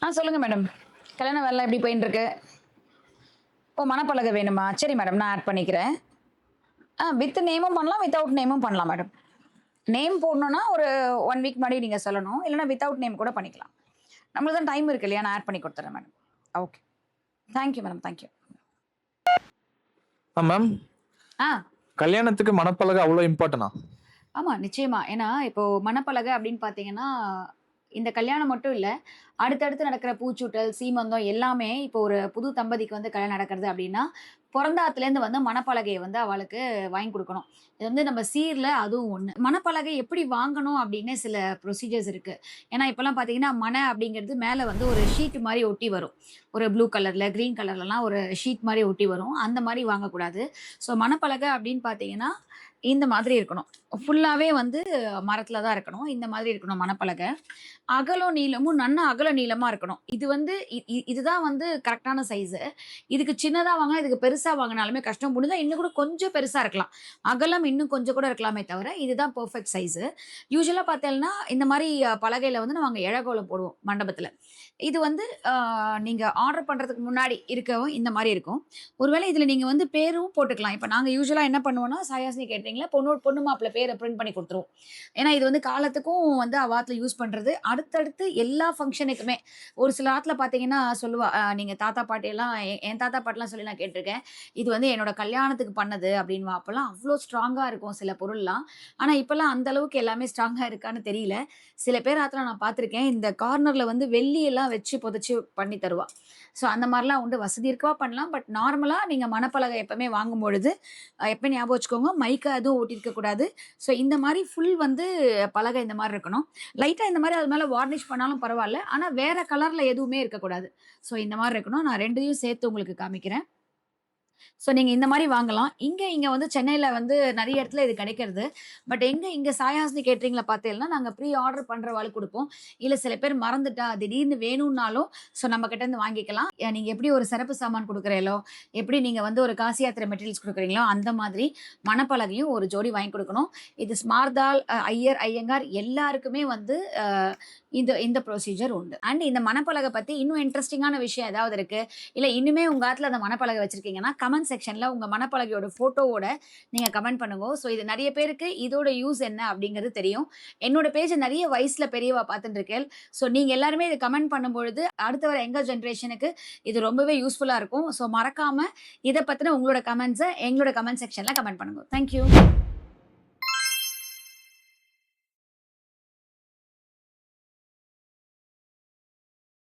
சொல்லுங்க மேடம். கல்யாண வேலைலாம் எப்படி போயின்னு இருக்கு? ஓ! மணப்பலகை வேணுமா? சரி மேடம். நான் ஆட் பண்ணிக்கிறேன். வித் நேமும் பண்ணலாம், வித்தவுட் நேமும் பண்ணலாம் மேடம். நேம் போடணும்னா ஒரு 1 வீக் முன்னாடி நீங்க சொல்லணும். இல்லன்னா வித்தவுட் நேம் கூட பண்ணிக்கலாம். நம்மளுக்கு தான் டைம் இருக்கு இல்லையா? நான் ஆட் பண்ணி குடுத்துர்றேன் madam. Okay. Thank you madam. Thank you. Ma'am ஆ. கல்யாணத்துக்கு மணப்பலகை அவ்வளோ இம்பார்ட்டனா? ஆமா, நிச்சயமா. ஏன்னா, இப்போ மணப்பலகை அப்படின்னு பார்த்தீங்கன்னா, இந்த கல்யாணம் மட்டும் இல்ல. அடுத்தடுத்து நடக்கிற பூச்சூட்டல், சீமந்தம் எல்லாமே இப்போ ஒரு புது தம்பதிக்கு வந்து கல்யாணம் நடக்கிறது அப்படின்னா, பொறந்தாத்துலேருந்து வந்து மணப்பலகைய வந்து அவளுக்கு வாங்கி குடுக்கணும். இது வந்து நம்ம சீர்ல அதுவும் ஒண்ணு. மணப்பலகை எப்படி வாங்கணும் அப்படின்னு சில ப்ரொசீஜர்ஸ் இருக்கு. ஏன்னா, இப்பலாம் பார்த்தீங்கன்னா, அப்படிங்கிறது மேல வந்து ஒரு ஷீட் மாரி ஒட்டி வரும். ஒரு ப்ளூ கலர்ல, கிரீன் கலர்லலாம் ஒரு ஷீட் மாரி ஒட்டி வரும். அந்த மாரி வாங்கக்கூடாது. ஸோ மணப்பலகை அப்படின்னு பார்த்தீங்கன்னா, இந்த மாதிரி இருக்கணும். ஃபுல்லாவே வந்து மரத்துல தான் இருக்கணும். இந்த மாதிரி இருக்கணும் மணப்பலகை. அகலம், நீளமும் அகல நீளமா இருக்கணும். இது வந்து இதுதான் வந்து கரெக்ட்டான சைஸு. இதுக்கு சின்னதா வாங்குனா, இதுக்கு பெருசா வாங்குனாலுமே கஷ்டம். முடிஞ்சா இன்னும் கூட கொஞ்சம் பெருசா இருக்கலாம். அகலம் இன்னும் கொஞ்சம் கூட இருக்கலாமே தவிர, இதுதான் பெர்ஃபெக்ட் சைஸு. யூசுவலா பார்த்தேன்னா, இந்த மாரி பலகையில வந்து நாங்க எழகோலம் போடுவோம் மண்டபத்துல. இது வந்து நீங்க ஆர்டர் பண்றதுக்கு முன்னாடி இருக்கவும் இந்த மாரி இருக்கும். ஒருவேளை இதுல நீங்க வந்து பேரும் போட்டுக்கலாம். இப்ப நாங்க யூசுவலா என்ன பண்ணுவோம்னா, சாயாசினி கேட்டரிங்ல பொண்ணு மாப்பிள்ளை பேர பிரிண்ட் பண்ணி குடுத்துருவோம். ஏன்னா, இது வந்து காலத்துக்கும் வந்து அவ ஆத்துல யூஸ் பண்றது. அடுத்தடுத்து எல்லா ஃபங்ஷனுக்குமே ஒரு சில ஆத்துல பார்த்தீங்கன்னா சொல்லுவா, நீங்க தாத்தா பாட்டி எல்லாம் என் தாத்தா பாட்டிலாம் சொல்லி நான் கேட்டுருக்கேன். இது வந்து என்னோட கல்யாணத்துக்கு பண்ணது அப்படின்னுவா. அப்பலாம் அவ்ளோ ஸ்ட்ராங்கா இருக்கும் சில பொருள்லாம். ஆனா, இப்பலாம் அந்த அளவுக்கு எல்லாமே ஸ்ட்ராங்கா இருக்கான்னு தெரியல. சில பேர் ஆத்துல நான் பார்த்துருக்கேன். இந்த கார்னர்ல வந்து வெள்ளி எல்லாம் வச்சு புதைச்சு பண்ணி தருவா. ஸோ அந்த மாரிலாம் உண்டு. வசதி இருக்கவா பண்ணலாம். பட் நார்மலா நீங்க மணப்பலகை எப்பவுமே வாங்கும்பொழுது, எப்பயும் ஞாபகம் வச்சுக்கோங்க, மைக்கா எதுவும் ஒட்டியிருக்க கூடாது. ஸோ இந்த மாரி ஃபுல் வந்து பலகை இந்த மாரி இருக்கணும். லைட்டா இந்த மாரி அது மேல வார்னிஷ் பண்ணாலும் பரவால்ல. ஆனா வேற கலர்ல எதுவுமே இருக்கக்கூடாது. ஸோ இந்த மாரி இருக்கணும். நான் 2யும் சேர்த்து உங்களுக்கு காமிக்கிறேன். ஸோ நீங்க இந்த மாரி வாங்கலாம். இங்க வந்து சென்னையில வந்து நெறைய இடத்துல இது கிடைக்கிறது. பட் இங்க சாயாசினி கேட்டரிங்ல பார்த்தீங்கன்னா, நாங்க ப்ரீ ஆர்டர் பண்றவாளுக்கு குடுப்போம். இல்ல சில பேர் மறந்துட்டா, திடீர்னு வேணும்னாலும் நம்ம கிட்ட இருந்து வாங்கிக்கலாம். நீங்க எப்படி ஒரு சிறப்பு சாமான் குடுக்குறீங்களோ, எப்படி நீங்க வந்து ஒரு காசி யாத்திரை மெட்டீரியல்ஸ் குடுக்குறீங்களோ, அந்த மாதிரி மணப்பலகையும் ஒரு ஜோடி வாங்கி குடுக்கணும். இது ஸ்மார்தால், ஐயர், ஐயங்கார் எல்லாருக்குமே வந்து இந்த இந்த ப்ரொசீஜர் உண்டு. அண்ட் இந்த மணப்பலகை பத்தி இன்னும் இன்ட்ரஸ்டிங்கான விஷயம் ஏதாவது இருக்கு, இல்ல இன்னுமே உங்க ஆத்துல அந்த மணப்பலகை வச்சிருக்கீங்கன்னா, கமெண்ட் செக்ஷன்ல உங்க மணப்பலகையோட ஃபோட்டோவோட நீங்க கமெண்ட் பண்ணுங்க. ஸோ இது நெறைய பேருக்கு இதோட யூஸ் என்ன அப்படிங்கிறது தெரியும். என்னோட பேஜ நெறைய வயசுல பெரியவா பார்த்துட்டு இருக்கேள். ஸோ நீங்க எல்லாருமே இத கமெண்ட் பண்ணும்பொழுது, அடுத்து வர யங்கர் ஜெனரேஷனுக்கு இது ரொம்பவே யூஸ்ஃபுல்லா இருக்கும். ஸோ மறக்காம இத பத்தின உங்களோட கமெண்ட்ஸ எங்களோட கமெண்ட் செக்ஷன்ல கமெண்ட் பண்ணுங்க. Thank you.